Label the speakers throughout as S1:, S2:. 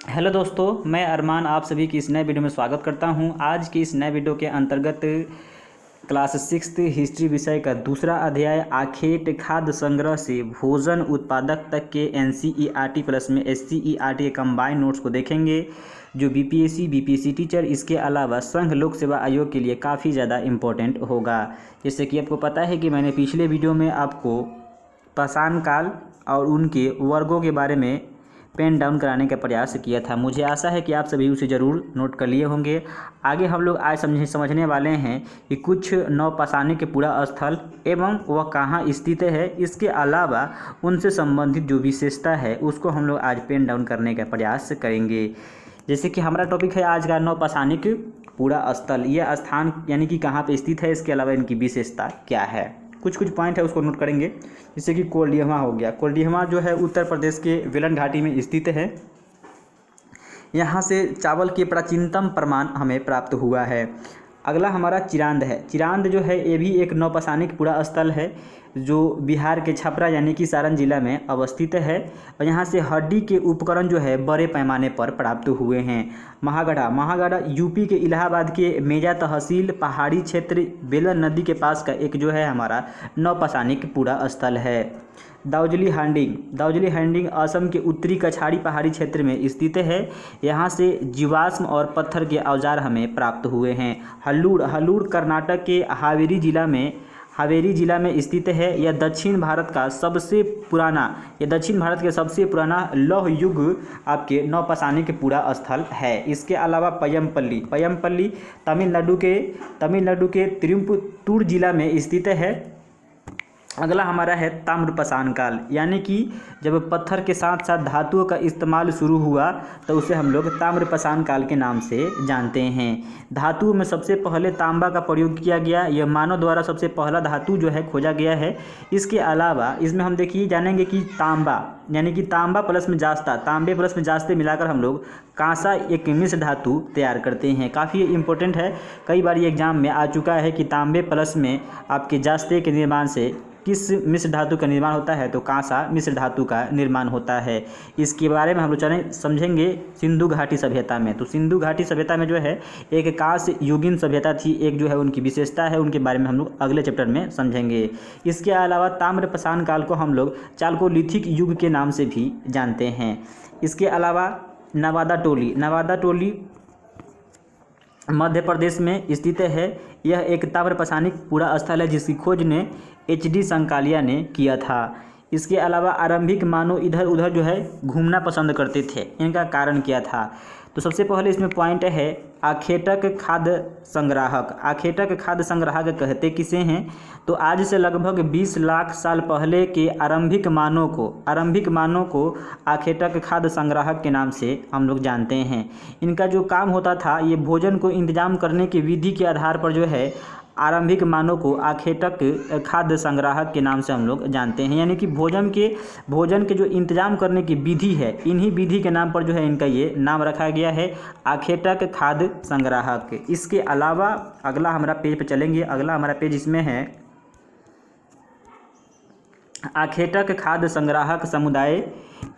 S1: Hello दोस्तों, मैं अरमान आप सभी की इस नए वीडियो में स्वागत करता हूं। आज की इस नए वीडियो के अंतर्गत क्लास 6 हिस्ट्री विषय का दूसरा अध्याय आखेट खाद्य संग्रह से भोजन उत्पादक तक के एनसीईआरटी प्लस में एससीईआरटी के कंबाइंड नोट्स को देखेंगे, जो बीपीएससी बीपीएससी टीचर इसके अलावा संघ लोक सेवा आयोग के लिए काफ़ी ज़्यादा इम्पोर्टेंट होगा। जैसे कि आपको पता है कि मैंने पिछले वीडियो में आपको पाषाण काल और उनके वर्गों के बारे में पेन डाउन कराने का प्रयास किया था। मुझे आशा है कि आप सभी उसे ज़रूर नोट कर लिए होंगे। आगे हम लोग आज समझने वाले हैं कि कुछ नवपाषाणिक के पुरा स्थल एवं वह कहाँ स्थित है, इसके अलावा उनसे संबंधित जो विशेषता है उसको हम लोग आज पेन डाउन करने का प्रयास करेंगे। जैसे कि हमारा टॉपिक है आज का नवपाषाणिक पुरा स्थल। यह स्थान यानी कि कहाँ पर स्थित है, इसके अलावा इनकी विशेषता क्या है। कुछ पॉइंट है उसको नोट करेंगे। जैसे कि कोल्डिहमा हो गया। कोल्डिहमा जो है उत्तर प्रदेश के वेलन घाटी में स्थित है। यहाँ से चावल के प्राचीनतम प्रमाण हमें प्राप्त हुआ है। अगला हमारा चिरांद है। चिरांद जो है ये भी एक नवपाषाणिक पुरा स्थल है जो बिहार के छपरा यानी कि सारण जिला में अवस्थित है। और यहाँ से हड्डी के उपकरण जो है बड़े पैमाने पर प्राप्त हुए हैं। महागढ़ा यूपी के इलाहाबाद के मेजा तहसील पहाड़ी क्षेत्र बेलन नदी के पास का एक जो है हमारा नवपाषाणिक पुरा स्थल है। दाउजली हैंडिंग असम के उत्तरी कछाड़ी पहाड़ी क्षेत्र में स्थित है। यहाँ से जीवाश्म और पत्थर के औजार हमें प्राप्त हुए हैं। हल्लूर कर्नाटक के हावेरी जिला में स्थित है। यह दक्षिण भारत के सबसे पुराना लौह युग आपके नवपाषाणिक पुरा स्थल है। इसके अलावा पयमपल्ली तमिलनाडु के तिरुपतूर जिला में स्थित है। अगला हमारा है ताम्रपाषाण काल, यानी कि जब पत्थर के साथ साथ धातुओं का इस्तेमाल शुरू हुआ तो उसे हम लोग ताम्रपाषाण काल के नाम से जानते हैं। धातु में सबसे पहले तांबा का प्रयोग किया गया। यह मानव द्वारा सबसे पहला धातु जो है खोजा गया है। इसके अलावा इसमें हम जानेंगे कि तांबा यानी कि तांबे प्लस में जास्ते मिलाकर हम लोग कांसा एक मिश्र धातु तैयार करते हैं। काफ़ी इंपॉर्टेंट है, कई बार ये एग्जाम में आ चुका है कि तांबे प्लस में आपके जास्ते के निर्माण से किस मिश्र धातु का निर्माण होता है, तो कांसा मिश्र धातु का निर्माण होता है। इसके बारे में हम लोग समझेंगे सिंधु घाटी सभ्यता में। तो सिंधु घाटी सभ्यता में जो है एक कांस्य युगीन सभ्यता थी, एक जो है उनकी विशेषता है, उनके बारे में हम लोग अगले चैप्टर में समझेंगे। इसके अलावा ताम्रपाषाण काल को हम लोग चालकोलिथिक युग के नाम से भी जानते हैं। इसके अलावा नवादा टोली मध्य प्रदेश में स्थित है। यह एक ताम्रपाषाणिक पुरा स्थल है जिसकी खोज ने HD संकालिया ने किया था। इसके अलावा आरंभिक मानव इधर उधर जो है घूमना पसंद करते थे। इनका कारण क्या था, तो सबसे पहले इसमें पॉइंट है आखेटक खाद्य संग्राहक कहते किसे हैं, तो आज से लगभग 20 लाख साल पहले के आरंभिक मानव को आखेटक खाद्य संग्राहक के नाम से हम लोग जानते हैं। इनका जो काम होता था, ये भोजन को इंतजाम करने की विधि के आधार पर जो है आरंभिक मानव को आखेटक खाद्य संग्राहक के नाम से हम लोग जानते हैं। यानी कि भोजन के जो इंतजाम करने की विधि है, इन्हीं विधि के नाम पर जो है इनका ये नाम रखा गया है, आखेटक खाद्य संग्राहक। इसके अलावा अगला हमारा पेज पे चलेंगे। अगला हमारा पेज इसमें है आखेटक खाद्य संग्राहक समुदाय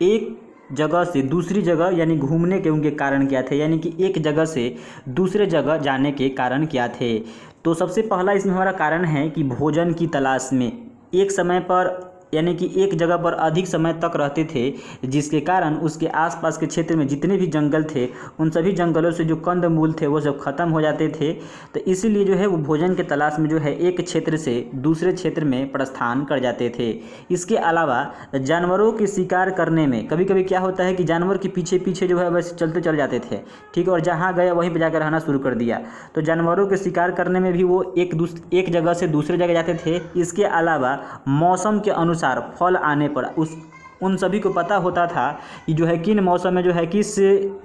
S1: एक जगह से दूसरी जगह यानी घूमने के उनके कारण क्या थे, यानी कि एक जगह से दूसरे जगह जाने के कारण क्या थे। तो सबसे पहला इसमें हमारा कारण है कि भोजन की तलाश में एक समय पर यानी कि एक जगह पर अधिक समय तक रहते थे, जिसके कारण उसके आसपास के क्षेत्र में जितने भी जंगल थे उन सभी जंगलों से जो कंदमूल थे वो सब खत्म हो जाते थे। तो इसीलिए जो है वो भोजन के तलाश में जो है एक क्षेत्र से दूसरे क्षेत्र में प्रस्थान कर जाते थे। इसके अलावा जानवरों के शिकार करने में कभी कभी क्या होता है कि जानवर के पीछे पीछे जो है बस चलते चल जाते थे, ठीक है, और जहाँ गए वहीं पर जाकर रहना शुरू कर दिया। तो जानवरों के शिकार करने में भी वो एक जगह से दूसरे जगह जाते थे। इसके अलावा मौसम के अनुसार फल आने पर उन सभी को पता होता था कि जो है किन मौसम में जो है किस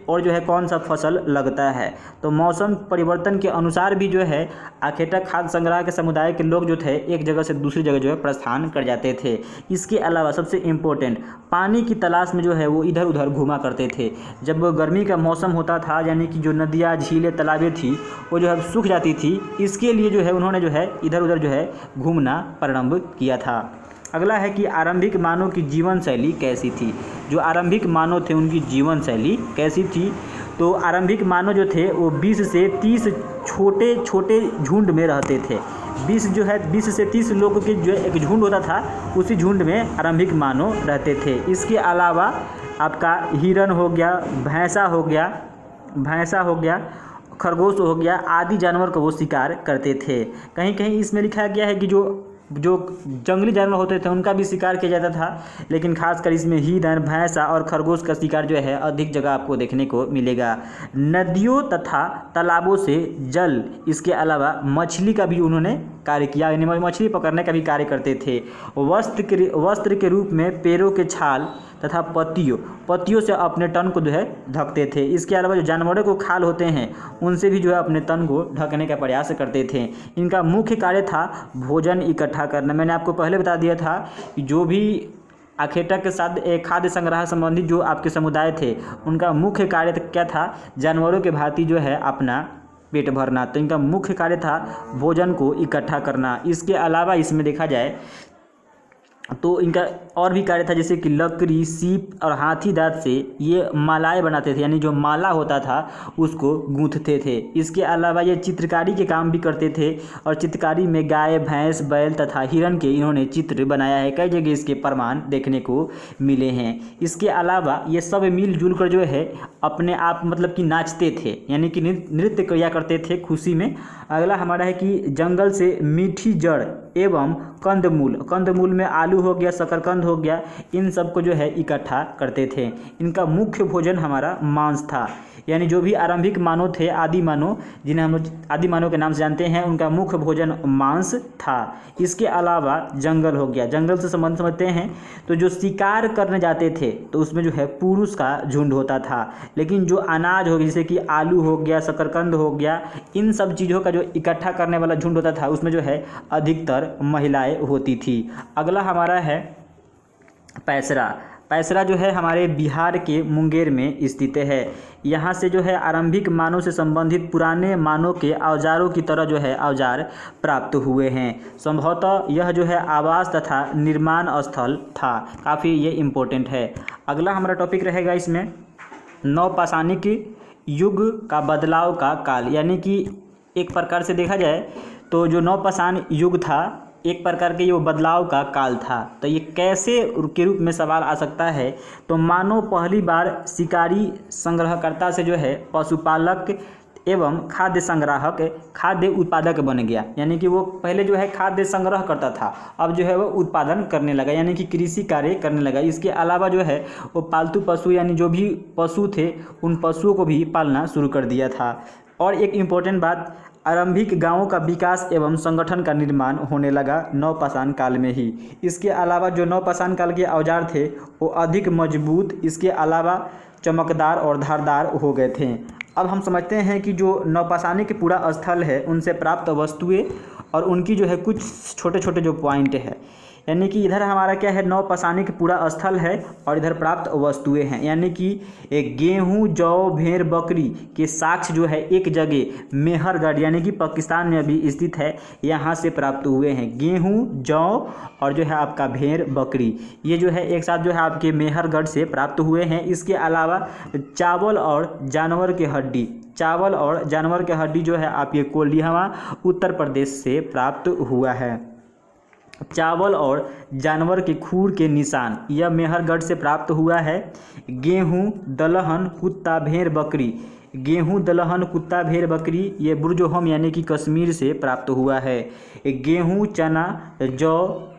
S1: और जो है कौन सा फसल लगता है। तो मौसम परिवर्तन के अनुसार भी जो है आखेटक खाद्य संग्रह के समुदाय के लोग जो थे एक जगह से दूसरी जगह जो है प्रस्थान कर जाते थे। इसके अलावा सबसे इम्पोर्टेंट पानी की तलाश में जो है वो इधर उधर घूमा करते थे। जब गर्मी का मौसम होता था यानी कि जो नदियाँ झीलें तालाबें थी वो जो है सूख जाती थी, इसके लिए जो है उन्होंने जो है इधर उधर जो है घूमना प्रारंभ किया था। अगला है कि आरंभिक मानव की जीवन शैली कैसी थी। जो आरंभिक मानव थे उनकी जीवन शैली कैसी थी। तो आरंभिक मानव जो थे वो 20 से 30 छोटे छोटे झुंड में रहते थे। 20 से 30 लोगों के जो एक झुंड होता था, उसी झुंड में आरंभिक मानव रहते थे। इसके अलावा आपका हिरन हो गया, भैंसा हो गया, खरगोश हो गया आदि जानवर को वो शिकार करते थे। कहीं कहीं इसमें लिखा गया है कि जो जंगली जानवर होते थे उनका भी शिकार किया जाता था, लेकिन खासकर इसमें हिरन, भैंसा और खरगोश का शिकार जो है अधिक जगह आपको देखने को मिलेगा। नदियों तथा तालाबों से जल, इसके अलावा मछली का भी उन्होंने कार्य किया, यानी मछली पकड़ने का भी कार्य करते थे। वस्त्र के रूप में पेड़ों के छाल तथा पत्तियों से अपने तन को जो है ढकते थे। इसके अलावा जो जानवरों को खाल होते हैं उनसे भी जो है अपने तन को ढकने का प्रयास करते थे। इनका मुख्य कार्य था भोजन इकट्ठा करना। मैंने आपको पहले बता दिया था कि जो भी आखेटा के साथ खाद्य संग्रह संबंधित जो आपके समुदाय थे उनका मुख्य कार्य क्या था, जानवरों के भांति जो है अपना पेट भरना। तो इनका मुख्य कार्य था भोजन को इकट्ठा करना। इसके अलावा इसमें देखा जाए तो इनका और भी कार्य था, जैसे कि लकड़ी, सीप और हाथी दांत से ये मालाएं बनाते थे, यानी जो माला होता था उसको गूंथते थे। इसके अलावा ये चित्रकारी के काम भी करते थे और चित्रकारी में गाय, भैंस, बैल तथा हिरण के इन्होंने चित्र बनाया है। कई जगह इसके प्रमाण देखने को मिले हैं। इसके अलावा ये सब मिलजुल कर जो है अपने आप मतलब कि नाचते थे, यानी कि नृत्य किया करते थे खुशी में। अगला हमारा है कि जंगल से मीठी जड़ एवं कंदमूल में आलू हो गया, शकरकंद हो गया, इन सबको जो है इकट्ठा करते थे। इनका मुख्य भोजन हमारा मांस था, यानी जो भी आरंभिक मानव थे, आदि मानव, जिन्हें हम लोग आदि मानव के नाम से जानते हैं, उनका मुख्य भोजन मांस था। इसके अलावा जंगल हो गया, जंगल से संबंध समझते हैं तो जो शिकार करने जाते थे तो उसमें जो है पुरुष का झुंड होता था, लेकिन जो अनाज हो गया जैसे कि आलू हो गया, शकरकंद हो गया, इन सब चीज़ों का जो इकट्ठा करने वाला झुंड होता था उसमें जो है अधिकतर महिलाएं होती थी। अगला हमारा है पैसरा जो है हमारे बिहार के मुंगेर में स्थित है। यहाँ से जो है आरंभिक मानव से संबंधित पुराने मानव के औजारों की तरह जो है औजार प्राप्त हुए हैं। संभवतः यह जो है आवास तथा निर्माण स्थल था। काफ़ी ये इम्पोर्टेंट है। अगला हमारा टॉपिक रहेगा इसमें नवपाषाणिक युग का बदलाव का काल, यानी कि एक प्रकार से देखा जाए तो जो नवपाषाण युग था एक प्रकार के ये बदलाव का काल था। तो ये कैसे के रूप में सवाल आ सकता है, तो मानव पहली बार शिकारी संग्रहकर्ता से जो है पशुपालक एवं खाद्य संग्राहक, खाद्य उत्पादक बन गया। यानी कि वो पहले जो है खाद्य संग्रह करता था, अब जो है वो उत्पादन करने लगा, यानी कि कृषि कार्य करने लगा। इसके अलावा जो है वो पालतू पशु, यानी जो भी पशु थे उन पशुओं को भी पालना शुरू कर दिया था। और एक इम्पोर्टेंट बात, आरंभिक गांवों का विकास एवं संगठन का निर्माण होने लगा नवपाषाण काल में ही। इसके अलावा जो नवपाषाण काल के औजार थे वो अधिक मजबूत, इसके अलावा चमकदार और धारदार हो गए थे। अब हम समझते हैं कि जो नवपाषाणी के पूरा स्थल है उनसे प्राप्त वस्तुएं और उनकी जो है कुछ छोटे छोटे जो पॉइंट है, यानी कि इधर हमारा क्या है, नवपाषाणी का पूरा स्थल है और इधर प्राप्त वस्तुएं हैं। यानी कि एक गेहूं, जौ, भेड़, बकरी के साक्ष्य जो है एक जगह मेहरगढ़ यानी कि पाकिस्तान में अभी स्थित है, यहाँ से प्राप्त हुए हैं। गेहूं, जौ और जो है आपका भेड़, बकरी, ये जो है एक साथ जो है आपके मेहरगढ़ से प्राप्त हुए हैं। इसके अलावा चावल और जानवर की हड्डी जो है आपके कोल्हिवा उत्तर प्रदेश से प्राप्त हुआ है। चावल और जानवर के खूर के निशान यह मेहरगढ़ से प्राप्त हुआ है। गेहूं, दलहन, कुत्ता, भेड़, बकरी ये बुर्जोहम यानी कि कश्मीर से प्राप्त हुआ है। गेहूं, चना, जौ,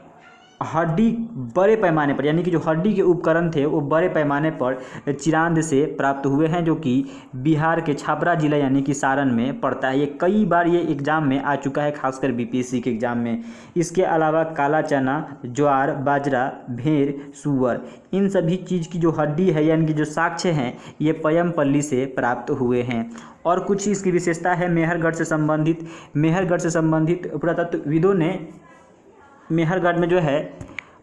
S1: हड्डी बड़े पैमाने पर, यानी कि जो हड्डी के उपकरण थे वो बड़े पैमाने पर चिरांद से प्राप्त हुए हैं, जो कि बिहार के छपरा जिला यानी कि सारण में पड़ता है। ये कई बार ये एग्ज़ाम में आ चुका है, खासकर बीपीएससी के एग्ज़ाम में। इसके अलावा काला चना, ज्वार, बाजरा, भेड़, सूअर, इन सभी चीज़ की जो हड्डी है यानी कि जो साक्ष्य हैं ये पयमपल्ली से प्राप्त हुए हैं। और कुछ इसकी विशेषता है मेहरगढ़ से संबंधित पुरातत्वविदों ने मेहरगढ़ में जो है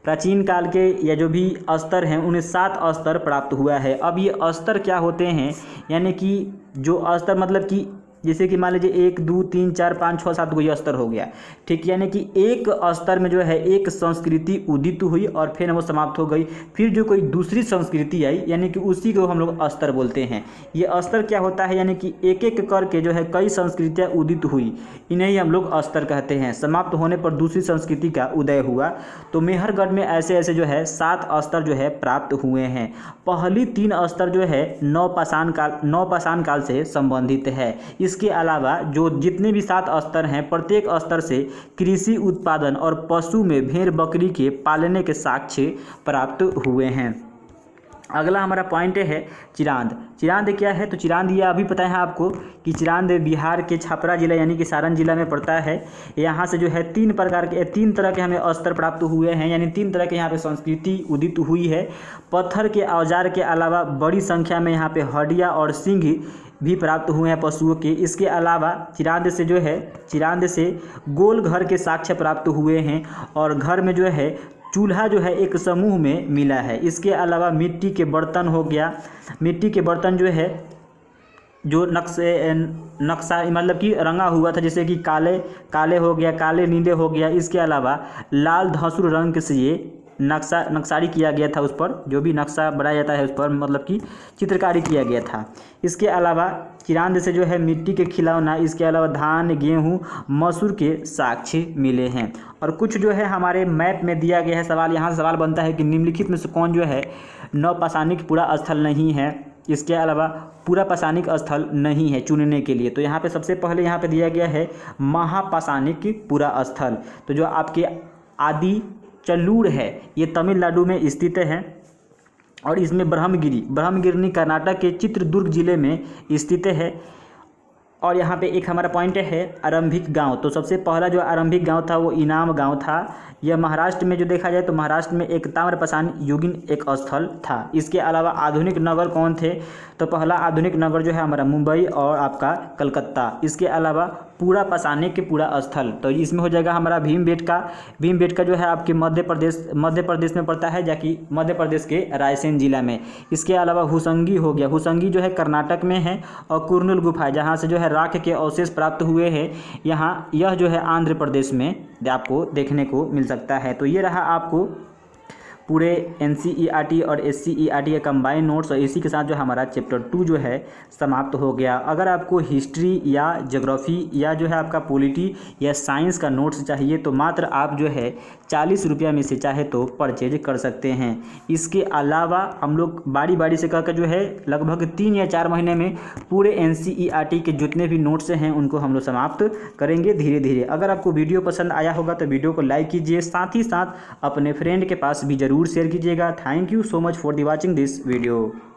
S1: प्राचीन काल के या जो भी स्तर हैं उन्हें 7 स्तर प्राप्त हुआ है। अब ये स्तर क्या होते हैं, यानी कि जो स्तर मतलब कि जैसे कि मान लीजिए 1 2 3 4 5 6 7 को ये स्तर हो गया, ठीक, यानी कि एक स्तर में जो है एक संस्कृति उदित हुई और फिर वो समाप्त हो गई, फिर जो कोई दूसरी संस्कृति आई यानी कि उसी को हम लोग स्तर बोलते हैं। ये स्तर क्या होता है, यानी कि एक एक करके जो है कई संस्कृतियाँ उदित हुई, इन्हें ही हम लोग स्तर कहते हैं। समाप्त होने पर दूसरी संस्कृति का उदय हुआ। तो मेहरगढ़ में ऐसे ऐसे जो है 7 स्तर जो है प्राप्त हुए हैं। पहली 3 स्तर जो है नवपाषाण काल से संबंधित है। इसके अलावा जो जितने भी 7 स्तर हैं, प्रत्येक स्तर से कृषि उत्पादन और पशु में भेड़ बकरी के पालने के साक्ष्य प्राप्त हुए हैं। अगला हमारा पॉइंट है चिरांद। चिरांद क्या है, तो चिरांद ये अभी पता है आपको कि चिरांद बिहार के छपरा जिला यानी कि सारण जिला में पड़ता है। यहाँ से जो है 3 तरह के हमें स्तर प्राप्त हुए हैं, यानी 3 तरह के यहाँ पे संस्कृति उदित हुई है। पत्थर के औजार के अलावा बड़ी संख्या में यहाँ पे हड्डियाँ और सींग भी प्राप्त हुए हैं पशुओं के। इसके अलावा चिरांद से गोल घर के साक्ष्य प्राप्त हुए हैं और घर में जो है चूल्हा जो है एक समूह में मिला है। इसके अलावा मिट्टी के बर्तन हो गया, मिट्टी के बर्तन जो है जो नक्शा मतलब कि रंगा हुआ था, जैसे कि काले हो गया, काले नीले हो गया। इसके अलावा लाल धसुर रंग से ये नक्शारी किया गया था, उस पर जो भी नक्शा बनाया जाता है उस पर मतलब कि चित्रकारी किया गया था। इसके अलावा चिरांद से जो है मिट्टी के खिलौना, इसके अलावा धान गेहूं मसूर के साक्ष्य मिले हैं। और कुछ जो है हमारे मैप में दिया गया है सवाल, यहाँ से सवाल बनता है कि निम्नलिखित में से कौन जो है नवपाषाणिक पुरा स्थल नहीं है, इसके अलावा पूरा पाषाणिक स्थल नहीं है चुनने के लिए। तो यहाँ पे सबसे पहले यहाँ पे दिया गया है महापाषाणिक पुरा स्थल। तो जो आपके आदि चल्लूर है ये तमिलनाडु में स्थित है और इसमें ब्रह्मगिरी कर्नाटक के चित्रदुर्ग जिले में स्थित है। और यहाँ पे एक हमारा पॉइंट है आरंभिक गांव। तो सबसे पहला जो आरंभिक गांव था वो इनाम गांव था। यह महाराष्ट्र में जो देखा जाए तो महाराष्ट्र में एक ताम्रपाषाण युगीन एक स्थल था। इसके अलावा आधुनिक नगर कौन थे, तो पहला आधुनिक नगर जो है हमारा मुंबई और आपका कलकत्ता। इसके अलावा पूरा पाषाणिक पूरा स्थल, तो इसमें हो जाएगा हमारा भीमबेटका जो है आपके मध्य प्रदेश में पड़ता है, जाकि मध्य प्रदेश के रायसेन जिला में। इसके अलावा हुसंगी हो गया, हुसंगी जो है कर्नाटक में है। और कुर्नूल गुफा जहाँ से जो है राख के अवशेष प्राप्त हुए हैं, यह जो है आंध्र प्रदेश में आपको देखने को मिल सकता है। तो ये रहा आपको पूरे NCERT और SCERT के कंबाइन नोट्स, और इसी के साथ जो हमारा चैप्टर 2 जो है समाप्त हो गया। अगर आपको हिस्ट्री या ज्योग्राफी या जो है आपका पॉलिटी या साइंस का नोट्स चाहिए तो मात्र आप जो है 40 रुपया में से चाहे तो परचेज कर सकते हैं। इसके अलावा हम लोग बारी से कहकर जो है लगभग 3 या 4 महीने में पूरे NCERT के जितने भी नोट्स हैं उनको हम लोग समाप्त करेंगे धीरे धीरे। अगर आपको वीडियो पसंद आया होगा तो वीडियो को लाइक कीजिए, साथ ही साथ अपने फ्रेंड के पास भी ज़रूर शेयर कीजिएगा। Thank you so much for the watching this video.